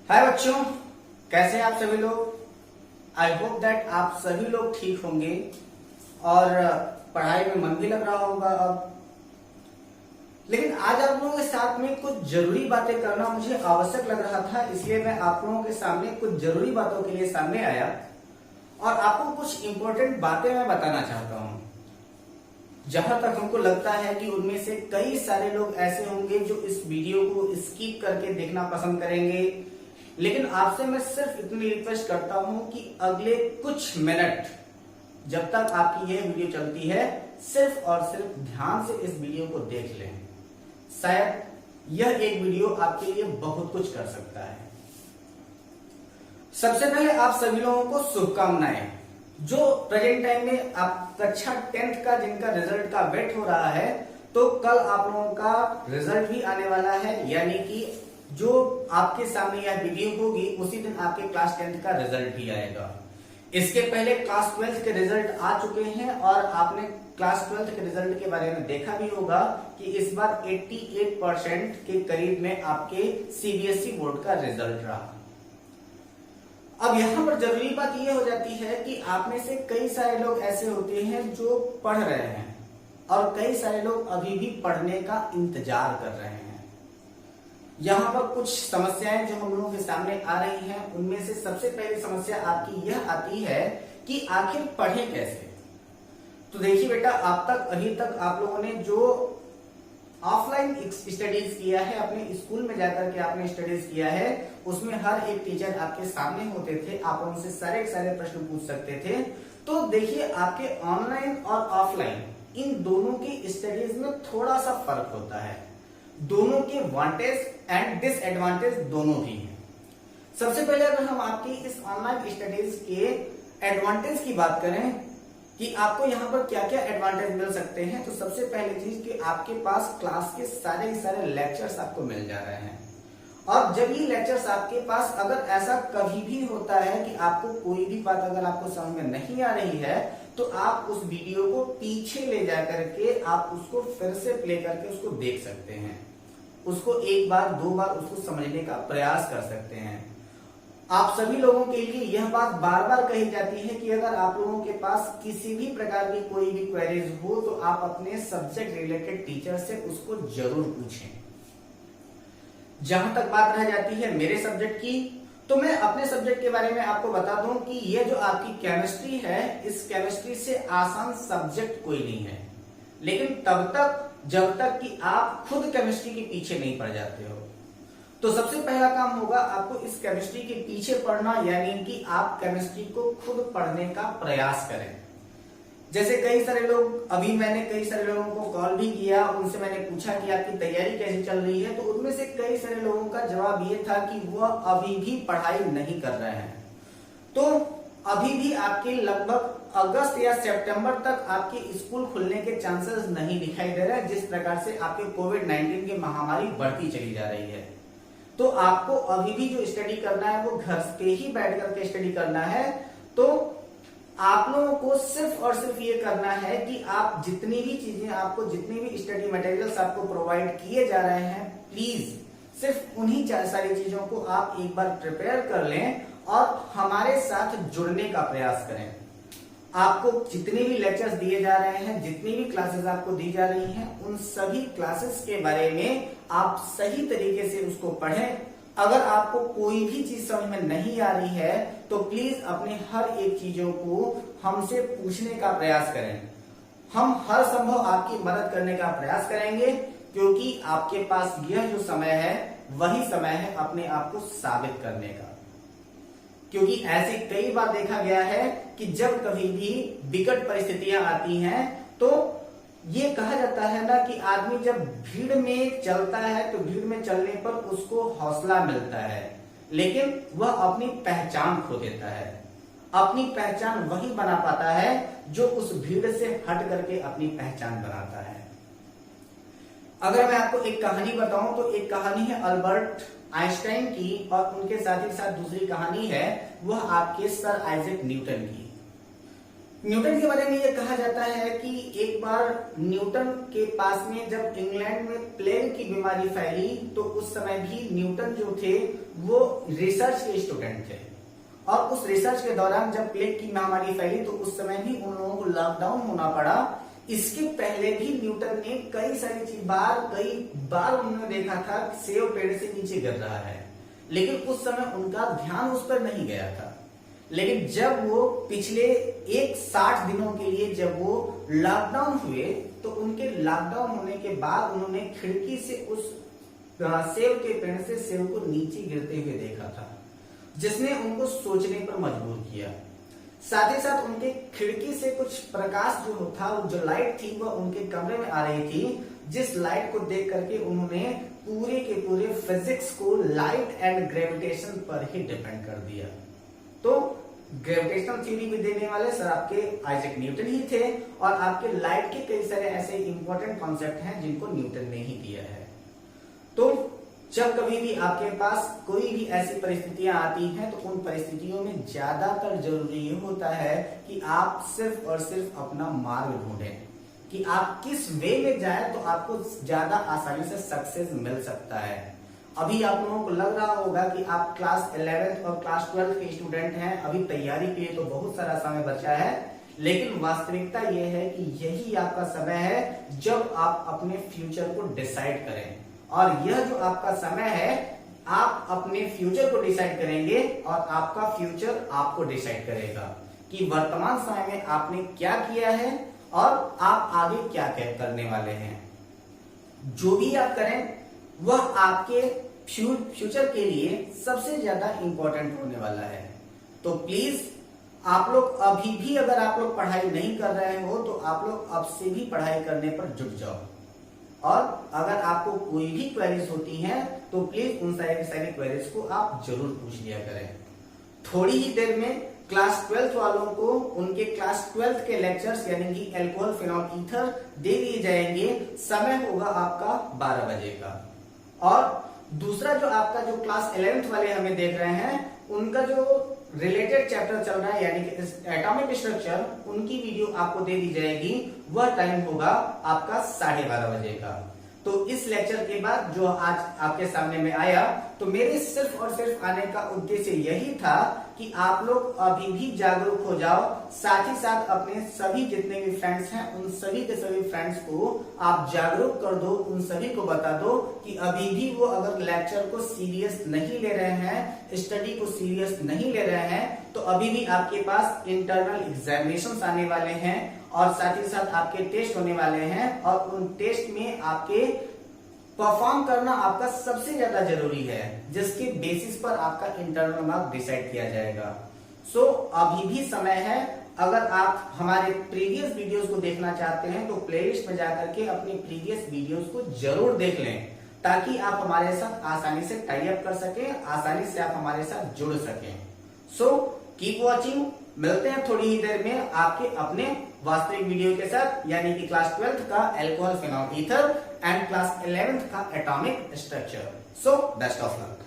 हाय बच्चों, कैसे हैं आप सभी लोग। आई होप दैट आप सभी लोग ठीक होंगे और पढ़ाई में मन भी लग रहा होगा अब। लेकिन आज आप लोगों के साथ में कुछ जरूरी बातें करना मुझे आवश्यक लग रहा था, इसलिए मैं आप लोगों के सामने कुछ जरूरी बातों के लिए सामने आया और आपको कुछ इंपॉर्टेंट बातें मैं बताना चाहता हूं। जहां तक हमको लगता है कि उनमें से कई सारे लोग ऐसे होंगे जो इस वीडियो को स्किप करके देखना पसंद करेंगे, लेकिन आपसे मैं सिर्फ इतनी रिक्वेस्ट करता हूं कि अगले कुछ मिनट जब तक आपकी यह वीडियो चलती है सिर्फ और सिर्फ ध्यान से इस वीडियो को देख लें। शायद यह एक वीडियो आपके लिए बहुत कुछ कर सकता है। सबसे पहले आप सभी लोगों को शुभकामनाएं। जो प्रेजेंट टाइम में आप कक्षा 10th का जिनका रिजल्ट का वेट हो रहा है, तो कल आप लोगों का रिजल्ट भी आने वाला है, यानी कि जो आपके सामने यह वीडियो होगी उसी दिन आपके क्लास 10th का रिजल्ट भी आएगा। इसके पहले क्लास 12th के रिजल्ट आ चुके हैं और आपने क्लास 12th के रिजल्ट के बारे में देखा भी होगा कि इस बार 88% के करीब में आपके सीबीएसई बोर्ड का रिजल्ट रहा। अब यहाँ पर जरूरी बात यह हो जाती है कि आप में से कई सारे लोग ऐसे होते हैं जो पढ़ रहे हैं और कई सारे लोग अभी भी पढ़ने का इंतजार कर रहे हैं। यहाँ पर कुछ समस्याएं जो हम लोगों के सामने आ रही हैं, उनमें से सबसे पहली समस्या आपकी यह आती है कि आखिर पढ़े कैसे। तो देखिए बेटा, अभी तक आप लोगों ने जो ऑफलाइन स्टडीज किया है, अपने स्कूल में जाकर के आपने स्टडीज किया है, उसमें हर एक टीचर आपके सामने होते थे, आप उनसे सारे प्रश्न पूछ सकते थे। तो देखिए, आपके ऑनलाइन और ऑफलाइन इन दोनों की स्टडीज में थोड़ा सा फर्क होता है। दोनों के वांटेज एंड डिसएडवांटेज दोनों भी हैं। सबसे पहले अगर हम आपकी इस ऑनलाइन स्टडीज के एडवांटेज की बात करें कि आपको यहाँ पर क्या क्या एडवांटेज मिल सकते हैं, तो सबसे पहली चीज कि आपके पास क्लास के सारे लेक्चर्स आपको मिल जा रहे हैं। और जब ये लेक्चर्स आपके पास, अगर ऐसा कभी भी होता है कि आपको कोई भी बात अगर आपको समझ में नहीं आ रही है, तो आप उस वीडियो को पीछे ले जा करके आप उसको फिर से प्ले करके उसको देख सकते हैं, उसको एक बार दो बार उसको समझने का प्रयास कर सकते हैं। आप सभी लोगों के लिए यह बात बार बार कही जाती है कि अगर आप लोगों के पास किसी भी प्रकार की कोई भी क्वेरीज हो तो आप अपने सब्जेक्ट रिलेटेड टीचर से उसको जरूर पूछें। जहां तक बात रह जाती है मेरे सब्जेक्ट की, तो मैं अपने सब्जेक्ट के बारे में आपको बता दूं कि यह जो आपकी केमिस्ट्री है, इस केमिस्ट्री से आसान सब्जेक्ट कोई नहीं है, लेकिन तब तक जब तक कि आप खुद केमिस्ट्री के पीछे नहीं पड़ जाते हो। तो सबसे पहला काम होगा आपको इस केमिस्ट्री के पीछे पढ़ना, यानी कि आप केमिस्ट्री को खुद पढ़ने का प्रयास करें। जैसे कई सारे लोग, अभी मैंने कई सारे लोगों को कॉल भी किया, उनसे मैंने पूछा कि आपकी तैयारी कैसी चल रही है, तो उनमें से कई सारे लोगों का जवाब ये था कि वह अभी भी पढ़ाई नहीं कर रहे हैं। तो अभी भी आपके लगभग अगस्त या सितंबर तक आपके स्कूल खुलने के चांसेस नहीं दिखाई दे रहे, जिस प्रकार से आपके कोविड-19 की महामारी बढ़ती चली जा रही है। तो आपको अभी भी जो स्टडी करना है वो घर पे ही बैठ करके स्टडी करना है। तो आप लोगों को सिर्फ और सिर्फ ये करना है कि आप जितनी भी चीजें, आपको जितनी भी स्टडी मटेरियल्स आपको प्रोवाइड किए जा रहे हैं, प्लीज सिर्फ उन्हीं सारी चीजों को आप एक बार प्रिपेयर कर लें और हमारे साथ जुड़ने का प्रयास करें। आपको जितने भी लेक्चर्स दिए जा रहे हैं, जितनी भी क्लासेस आपको दी जा रही हैं, उन सभी क्लासेस के बारे में आप सही तरीके से उसको पढ़ें। अगर आपको कोई भी चीज समझ में नहीं आ रही है तो प्लीज अपने हर एक चीजों को हमसे पूछने का प्रयास करें। हम हर संभव आपकी मदद करने का प्रयास करेंगे, क्योंकि आपके पास यह जो समय है वही समय है अपने आप को साबित करने का। क्योंकि ऐसे कई बार देखा गया है कि जब कभी भी विकट परिस्थितियां आती हैं, तो ये कहा जाता है ना कि आदमी जब भीड़ में चलता है तो भीड़ में चलने पर उसको हौसला मिलता है, लेकिन वह अपनी पहचान खो देता है। अपनी पहचान वही बना पाता है जो उस भीड़ से हट करके अपनी पहचान बनाता है। अगर मैं आपको एक कहानी बताऊं तो एक कहानी है अल्बर्ट आइंस्टाइन की, और उनके साथ ही साथ दूसरी कहानी है वह आपके सर आइजैक न्यूटन की। न्यूटन के बारे में यह कहा जाता है कि एक बार न्यूटन के पास में जब इंग्लैंड में प्लेग की बीमारी फैली तो उस समय भी न्यूटन जो थे वो रिसर्च के स्टूडेंट थे, और उस रिसर्च के दौरान जब प्लेग की महामारी फैली तो उस समय भी उन लोगों को लॉकडाउन होना पड़ा। इसके पहले भी न्यूटन ने कई बार उन्होंने देखा था सेब पेड़ से नीचे गिर रहा है, लेकिन उस समय उनका ध्यान उस पर नहीं गया था। लेकिन जब वो पिछले 60 दिनों के लिए जब वो लॉकडाउन हुए तो उनके लॉकडाउन होने के बाद उन्होंने खिड़की से उस सेब के पेड़ से सेब को नीचे गिरते हुए देखा था, जिसने उनको सोचने पर मजबूर किया। साथ ही साथ उनके खिड़की से कुछ प्रकाश जो था, जो लाइट थी वह उनके कमरे में आ रही थी, जिस लाइट को देख करके उन्होंने पूरे के पूरे फिजिक्स को लाइट एंड ग्रेविटेशन पर ही डिपेंड कर दिया। तो ग्रेविटेशनल थ्योरी भी देने वाले सर आपके आइजैक न्यूटन ही थे, और आपके लाइट के कई सारे ऐसे इंपॉर्टेंट कॉन्सेप्ट हैं जिनको न्यूटन ने ही दिया है। तो जब कभी भी आपके पास कोई भी ऐसी परिस्थितियां आती हैं तो उन परिस्थितियों में ज्यादातर जरूरी ये होता है कि आप सिर्फ और सिर्फ अपना मार्ग ढूंढें कि आप किस वे में जाएं तो आपको ज्यादा आसानी से सक्सेस मिल सकता है। अभी आप लोगों को लग रहा होगा कि आप क्लास 11th और क्लास 12th के स्टूडेंट हैं, अभी तैयारी के लिए तो बहुत सारा समय बचा है, लेकिन वास्तविकता यह है कि यही आपका समय है जब आप अपने फ्यूचर को डिसाइड करें। और यह जो आपका समय है, आप अपने फ्यूचर को डिसाइड करेंगे और आपका फ्यूचर आपको डिसाइड करेगा कि वर्तमान समय में आपने क्या किया है और आप आगे क्या करने वाले हैं। जो भी आप करें वह आपके फ्यूचर के लिए सबसे ज्यादा इंपॉर्टेंट होने वाला है। तो प्लीज आप लोग अभी भी अगर आप लोग पढ़ाई नहीं कर रहे हो तो आप लोग अब से भी पढ़ाई करने पर जुट जाओ, और अगर आपको कोई भी क्वेरीज होती हैं तो प्लीज उन सारी क्वेरीज को आप जरूर पूछ लिया करें। थोड़ी ही देर में क्लास 12th वालों को उनके क्लास 12th के लेक्चर्स यानी कि अल्कोहल फिनॉल ईथर दे दिए जाएंगे। समय होगा आपका 12 बजे का। और दूसरा जो आपका जो क्लास 11th वाले हमें देख रहे हैं उनका जो रिलेटेड चैप्टर चल रहा है यानी कि एटॉमिक स्ट्रक्चर, उनकी वीडियो आपको दे दी जाएगी। वह टाइम होगा आपका 12:30 बजे का। तो इस लेक्चर के बाद जो आज आपके सामने में आया, तो मेरे सिर्फ और सिर्फ आने का उद्देश्य यही था कि आप लोग अभी भी जागरूक हो जाओ, साथ ही साथ अपने सभी जितने भी फ्रेंड्स हैं उन सभी के सभी फ्रेंड्स को आप जागरूक कर दो, उन सभी को बता दो कि अभी भी वो अगर लेक्चर को सीरियस नहीं ले रहे हैं, स्टडी को सीरियस नहीं ले रहे हैं, तो अभी भी आपके पास इंटरनल एग्जामिनेशंस आने वाले हैं और साथ ही साथ आपके टेस्ट होने वाले हैं, और उन टेस्ट में आपके परफॉर्म करना आपका सबसे ज्यादा जरूरी है, जिसके बेसिस पर आपका इंटरनल मार्क डिसाइड किया जाएगा। सो अभी भी समय है। अगर आप हमारे प्रीवियस वीडियोस को देखना चाहते हैं तो प्लेलिस्ट में जाकर के अपने प्रीवियस वीडियोस को जरूर देख लें, ताकि आप हमारे साथ आसानी से टाई अप कर सकें, आसानी से आप हमारे साथ जुड़ सकें। So keep watching. मिलते हैं थोड़ी ही देर में आपके अपने वास्तविक वीडियो के साथ, यानी कि क्लास 12th का alcohol phenol ether and class 11th का atomic structure. So best of luck.